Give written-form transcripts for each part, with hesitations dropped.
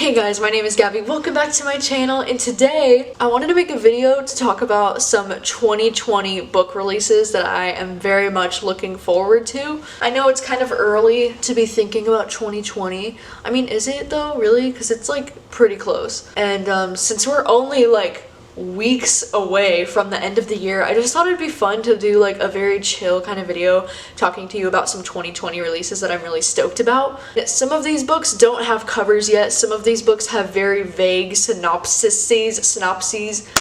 Hey guys, my name is Gabby. Welcome back to my channel, and today I wanted to make a video to talk about some 2020 book releases that I am very much looking forward to. I know it's kind of early to be thinking about 2020. I mean, is it though, really? Because it's like pretty close. And since we're only like weeks away from the end of the year, I just thought it'd be fun to do like a very chill kind of video talking to you about some 2020 releases that I'm really stoked about. Some of these books don't have covers yet. Some of these books have very vague synopses.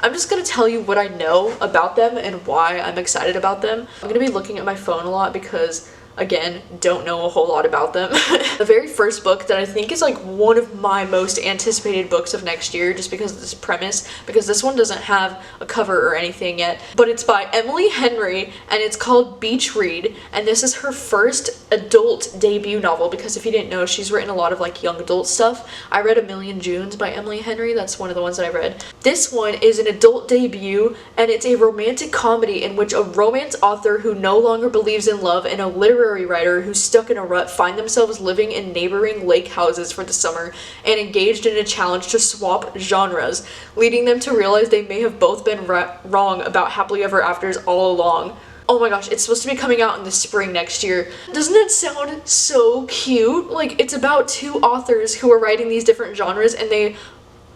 I'm just gonna tell you what I know about them and why I'm excited about them. I'm gonna be looking at my phone a lot because, again, don't know a whole lot about them. The very first book that I think is like one of my most anticipated books of next year, just because of this premise, because this one doesn't have a cover or anything yet, but it's by Emily Henry and it's called Beach Read, and this is her first adult debut novel, because if you didn't know, she's written a lot of like young adult stuff. I read A Million Junes by Emily Henry. That's one of the ones that I read. This one is an adult debut, and it's a romantic comedy in which a romance author who no longer believes in love and a literary writer who's stuck in a rut find themselves living in neighboring lake houses for the summer and engaged in a challenge to swap genres, leading them to realize they may have both been wrong about happily ever afters all along. Oh my gosh, it's supposed to be coming out in the spring next year. Doesn't it sound so cute? Like, it's about two authors who are writing these different genres, and they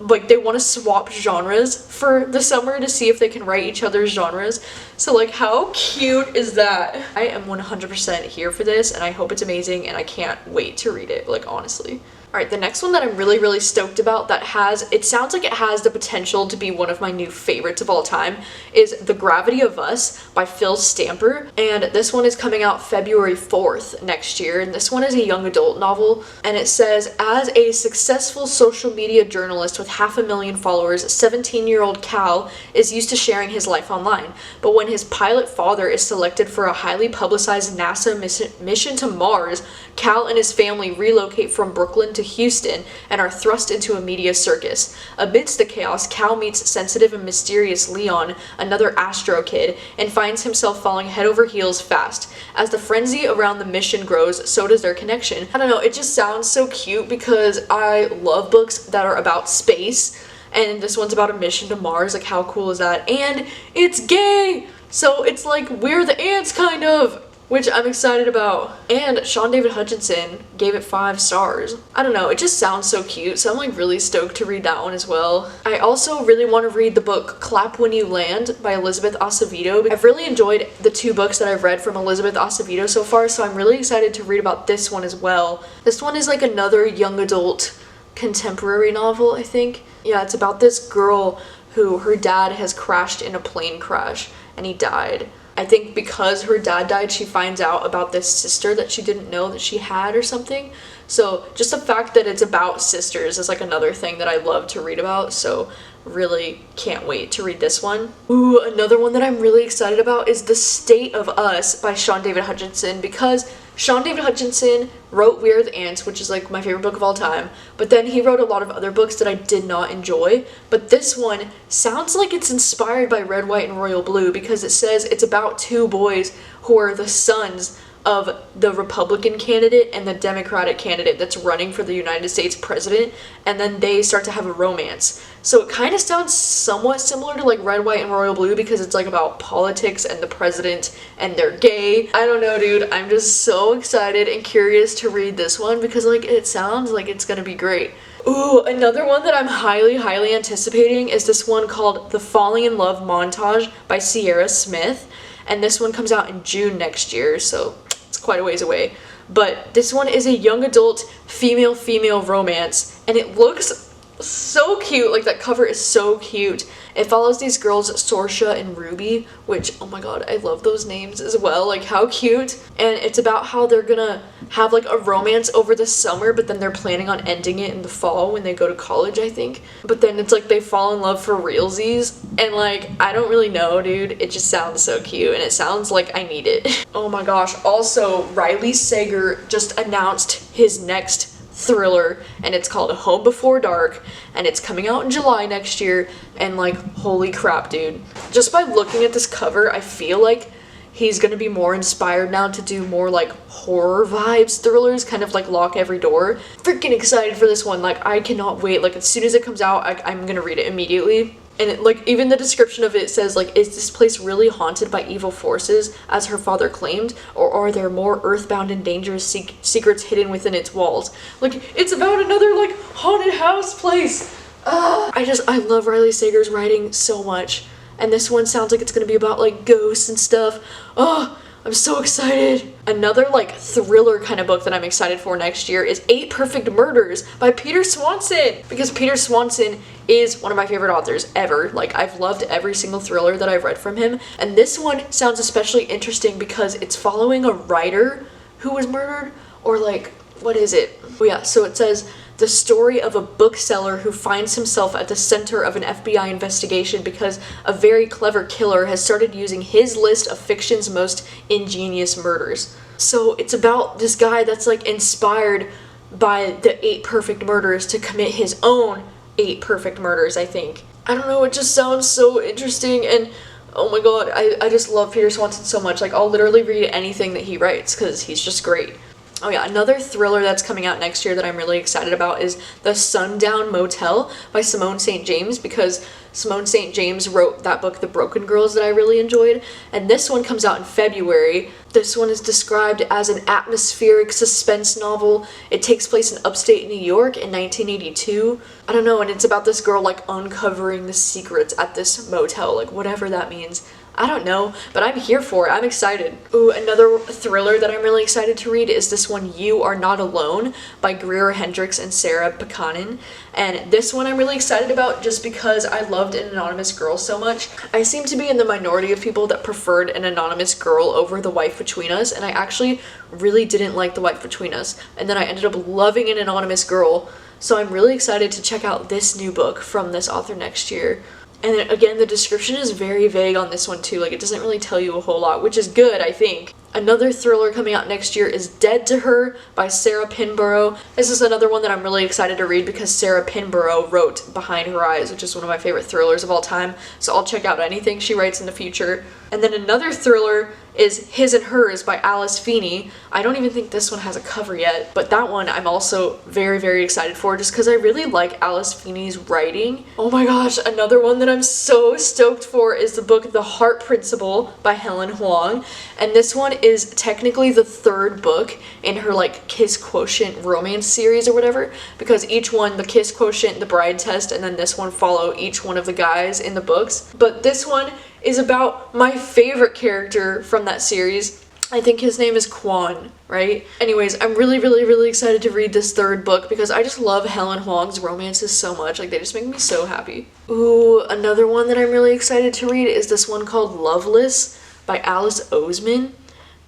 want to swap genres for the summer to see if they can write each other's genres. So like, how cute is that? I am 100% here for this, and I hope it's amazing, and I can't wait to read it, like, honestly. Alright, the next one that I'm really stoked about that it sounds like it has the potential to be one of my new favorites of all time is The Gravity of Us by Phil Stamper, and this one is coming out February 4th next year, and this one is a young adult novel, and it says, as a successful social media journalist with 500,000 followers, 17-year-old Cal is used to sharing his life online, but when his pilot father is selected for a highly publicized NASA mission to Mars, Cal and his family relocate from Brooklyn to Houston and are thrust into a media circus. Amidst the chaos, Cal meets sensitive and mysterious Leon, another Astro kid, and finds himself falling head over heels fast. As the frenzy around the mission grows, so does their connection. I don't know, it just sounds so cute because I love books that are about space, and this one's about a mission to Mars. Like, how cool is that? And it's gay! So it's like We're the Ants, kind of! Which I'm excited about. And Sean David Hutchinson gave it 5 stars. I don't know, it just sounds so cute, so I'm like really stoked to read that one as well. I also really want to read the book Clap When You Land by Elizabeth Acevedo. I've really enjoyed the 2 books that I've read from Elizabeth Acevedo so far, so I'm really excited to read about this one as well. This one is like another young adult contemporary novel, I think. Yeah, it's about this girl who her dad has crashed in a plane crash and he died. I think because her dad died, she finds out about this sister that she didn't know that she had or something. So just the fact that it's about sisters is like another thing that I love to read about, so really can't wait to read this one. Ooh, another one that I'm really excited about is The State of Us by Sean David Hutchinson, because Sean David Hutchinson wrote We Are the Ants, which is like my favorite book of all time, but then he wrote a lot of other books that I did not enjoy, but this one sounds like it's inspired by Red, White, and Royal Blue, because it says it's about 2 boys who are the sons of the Republican candidate and the Democratic candidate that's running for the United States president, and then they start to have a romance. So it kind of sounds somewhat similar to like Red, White, and Royal Blue, because it's like about politics and the president and they're gay. I don't know, dude. I'm just so excited and curious to read this one because like it sounds like it's gonna be great. Ooh, another one that I'm highly anticipating is this one called The Falling in Love Montage by Sierra Smith, and this one comes out in June next year, so it's quite a ways away. But this one is a young adult female romance, and it looks so cute. Like, that cover is so cute. It follows these girls, Sorsha and Ruby, which, oh my god, I love those names as well. Like, how cute. And it's about how they're gonna have like a romance over the summer, but then they're planning on ending it in the fall when they go to college, I think. But then it's like they fall in love for realsies, and like, I don't really know, dude. It just sounds so cute, and it sounds like I need it. Oh my gosh. Also, Riley Sager just announced his next thriller, and it's called Home Before Dark, and it's coming out in July next year, and like, holy crap, dude. Just by looking at this cover, I feel like he's gonna be more inspired now to do more like horror vibes thrillers, kind of like Lock Every Door. Freaking excited for this one. Like, I cannot wait. Like, as soon as it comes out, I'm gonna read it immediately. And it, like, even the description of it says, like, is this place really haunted by evil forces, as her father claimed, or are there more earthbound and dangerous secrets hidden within its walls? Like, it's about another, like, haunted house place. I love Riley Sager's writing so much. And this one sounds like it's gonna be about, like, ghosts and stuff. Oh, I'm so excited. Another, like, thriller kind of book that I'm excited for next year is 8 Perfect Murders by Peter Swanson. Because Peter Swanson is one of my favorite authors ever. Like, I've loved every single thriller that I've read from him. And this one sounds especially interesting because it's following a writer who was murdered. Or, like, what is it? Oh yeah, so it says, the story of a bookseller who finds himself at the center of an FBI investigation because a very clever killer has started using his list of fiction's most ingenious murders. So it's about this guy that's like inspired by the 8 Perfect Murders to commit his own 8 Perfect Murders, I think. I don't know, it just sounds so interesting, and oh my god, I just love Peter Swanson so much. Like, I'll literally read anything that he writes because he's just great. Oh yeah, another thriller that's coming out next year that I'm really excited about is The Sunken Motel by Simone St. James, because Simone St. James wrote that book, The Broken Girls, that I really enjoyed, and this one comes out in February. This one is described as an atmospheric suspense novel. It takes place in upstate New York in 1982. I don't know, and it's about this girl, like, uncovering the secrets at this motel, like, whatever that means. I don't know, but I'm here for it. I'm excited. Ooh, another thriller that I'm really excited to read is this one, You Are Not Alone by Greer Hendricks and Sarah Pekanen. And this one I'm really excited about just because I loved An Anonymous Girl so much. I seem to be in the minority of people that preferred An Anonymous Girl over The Wife Between Us, and I actually really didn't like The Wife Between Us. And then I ended up loving An Anonymous Girl, so I'm really excited to check out this new book from this author next year. And then, again, the description is very vague on this one too, like it doesn't really tell you a whole lot, which is good, I think. Another thriller coming out next year is Dead to Her by Sarah Pinborough. This is another one that I'm really excited to read because Sarah Pinborough wrote Behind Her Eyes, which is one of my favorite thrillers of all time, so I'll check out anything she writes in the future. And then another thriller is His and Hers by Alice Feeney. I don't even think this one has a cover yet, but that one I'm also very, very excited for just because I really like Alice Feeney's writing. Oh my gosh, another one that I'm so stoked for is the book The Heart Principle by Helen Huang, and this one is technically the 3rd book in her, like, Kiss Quotient romance series or whatever, because each one, the Kiss Quotient, the Bride Test, and then this one follow each one of the guys in the books. But this one is about my favorite character from that series. I think his name is Quan, right? Anyways, I'm really, really, really excited to read this 3rd book because I just love Helen Huang's romances so much. Like, they just make me so happy. Ooh, another one that I'm really excited to read is this one called Loveless by Alice Oseman.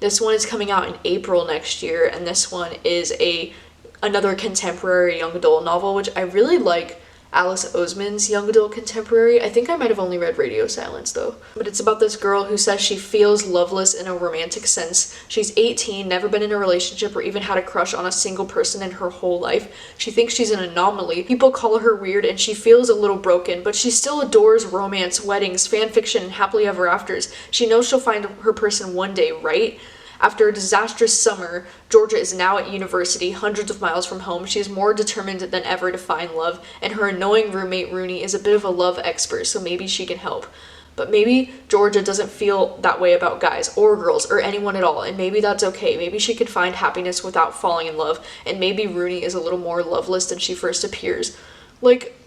This one is coming out in April next year, and this one is another contemporary young adult novel, which I really like Alice Oseman's young adult contemporary. I think I might have only read Radio Silence though. But it's about this girl who says she feels loveless in a romantic sense. She's 18, never been in a relationship or even had a crush on a single person in her whole life. She thinks she's an anomaly. People call her weird and she feels a little broken, but she still adores romance, weddings, fan fiction, and happily ever afters. She knows she'll find her person one day, right? After a disastrous summer, Georgia is now at university, hundreds of miles from home. She is more determined than ever to find love, and her annoying roommate Rooney is a bit of a love expert, so maybe she can help. But maybe Georgia doesn't feel that way about guys or girls or anyone at all, and maybe that's okay. Maybe she could find happiness without falling in love, and maybe Rooney is a little more loveless than she first appears. Like,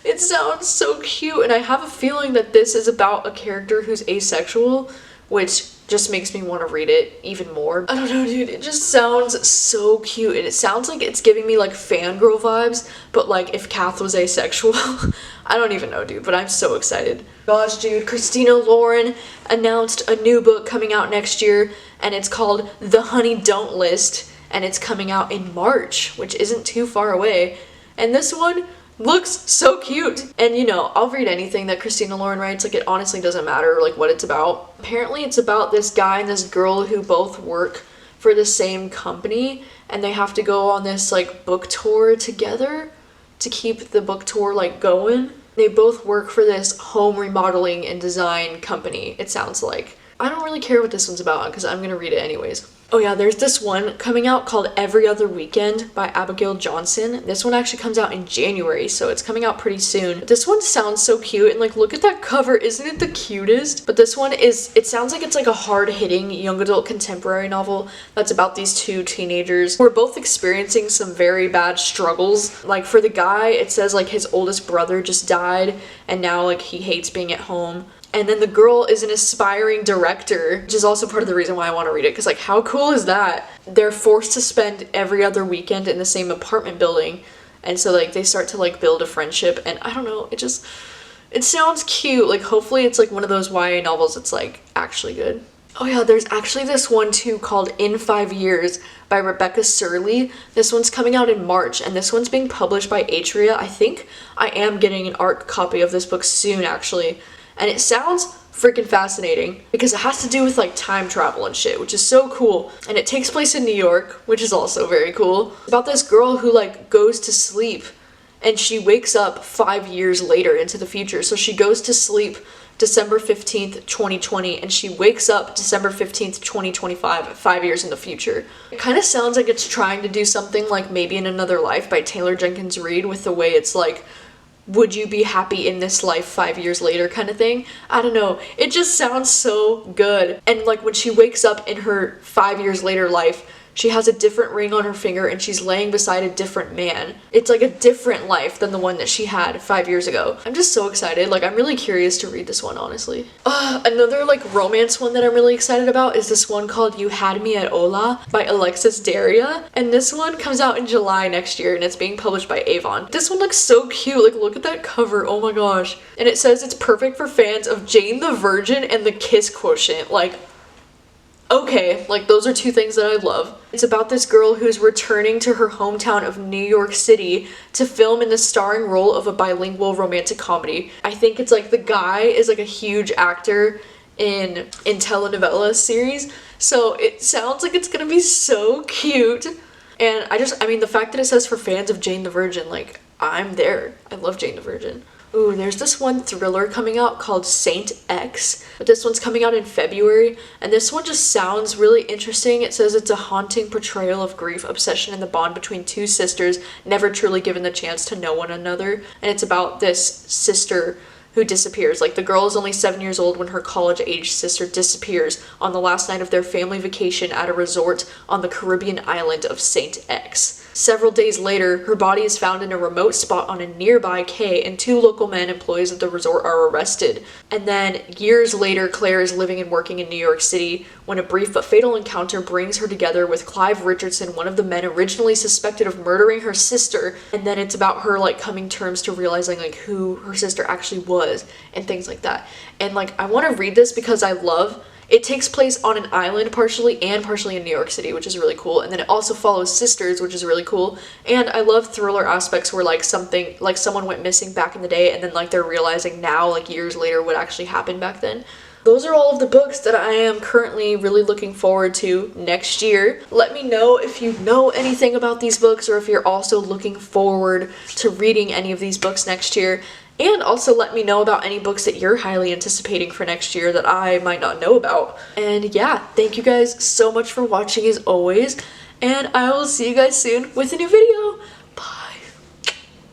it sounds so cute, and I have a feeling that this is about a character who's asexual, which just makes me want to read it even more. I don't know, dude, it just sounds so cute, and it sounds like it's giving me, like, fangirl vibes, but, like, if Kath was asexual. I don't even know, dude, but I'm so excited. Gosh, dude, Christina Lauren announced a new book coming out next year, and it's called The Honey Don't List, and it's coming out in March, which isn't too far away, and this one looks so cute. And, you know, I'll read anything that Christina Lauren writes. Like, it honestly doesn't matter, like, what it's about. Apparently it's about this guy and this girl who both work for the same company, and they have to go on this, like, book tour together to keep the book tour, like, going. They both work for this home remodeling and design company, it sounds like. I don't really care what this one's about because I'm gonna read it anyways. Oh yeah, there's this one coming out called Every Other Weekend by Abigail Johnson. This one actually comes out in January, so it's coming out pretty soon. This one sounds so cute, and like look at that cover, isn't it the cutest? But this one is, it sounds like it's like a hard-hitting young adult contemporary novel that's about these two teenagers who are both experiencing some very bad struggles. Like for the guy, it says like his oldest brother just died, and now like he hates being at home. And then the girl is an aspiring director, which is also part of the reason why I want to read it, because like how cool is that? They're forced to spend every other weekend in the same apartment building, and so like they start to like build a friendship, and I don't know, it sounds cute. Like hopefully it's like one of those YA novels that's like actually good. Oh yeah, there's actually this one too called In 5 Years by Rebecca Surley. This one's coming out in March, and this one's being published by Atria. I think I am getting an art copy of this book soon actually. And it sounds freaking fascinating because it has to do with like time travel and shit, which is so cool. And it takes place in New York, which is also very cool. It's about this girl who like goes to sleep and she wakes up 5 years later into the future. So she goes to sleep December 15th, 2020, and she wakes up December 15th, 2025, 5 years in the future. It kind of sounds like it's trying to do something like Maybe in Another Life by Taylor Jenkins Reid, with the way it's like, would you be happy in this life 5 years later kind of thing. I don't know. It just sounds so good. And like when she wakes up in her 5 years later life, she has a different ring on her finger and she's laying beside a different man. It's like a different life than the one that she had 5 years ago. I'm just so excited. Like I'm really curious to read this one, honestly. Another like romance one that I'm really excited about is this one called You Had Me At Ola by Alexis Daria. And this one comes out in July next year and it's being published by Avon. This one looks so cute. Like look at that cover. Oh my gosh. And it says it's perfect for fans of Jane the Virgin and the Kiss Quotient. Like, okay, like those are two things that I love. It's about this girl who's returning to her hometown of New York City to film in the starring role of a bilingual romantic comedy. I think it's like the guy is like a huge actor in telenovela series, so it sounds like it's gonna be so cute. And I mean the fact that it says for fans of Jane the Virgin, like I'm there. I love Jane the Virgin. Ooh, there's this one thriller coming out called Saint X, but this one's coming out in February, and this one just sounds really interesting. It says it's a haunting portrayal of grief, obsession, and the bond between two sisters never truly given the chance to know one another, and it's about this sister who disappears. Like the girl is only 7 years old when her college-age sister disappears on the last night of their family vacation at a resort on the Caribbean island of Saint X. Several days later, her body is found in a remote spot on a nearby quay, and two local men employees of the resort are arrested. And then years later, Claire is living and working in New York City when a brief but fatal encounter brings her together with Clive Richardson, one of the men originally suspected of murdering her sister. And then it's about her like coming terms to realizing like who her sister actually was and things like that. And like I want to read this because it takes place on an island partially and partially in New York City, which is really cool. And then it also follows sisters, which is really cool. And I love thriller aspects where like someone went missing back in the day and then like they're realizing now like years later what actually happened back then. Those are all of the books that I am currently really looking forward to next year. Let me know if you know anything about these books or if you're also looking forward to reading any of these books next year. And also let me know about any books that you're highly anticipating for next year that I might not know about. And yeah, thank you guys so much for watching as always. And I will see you guys soon with a new video.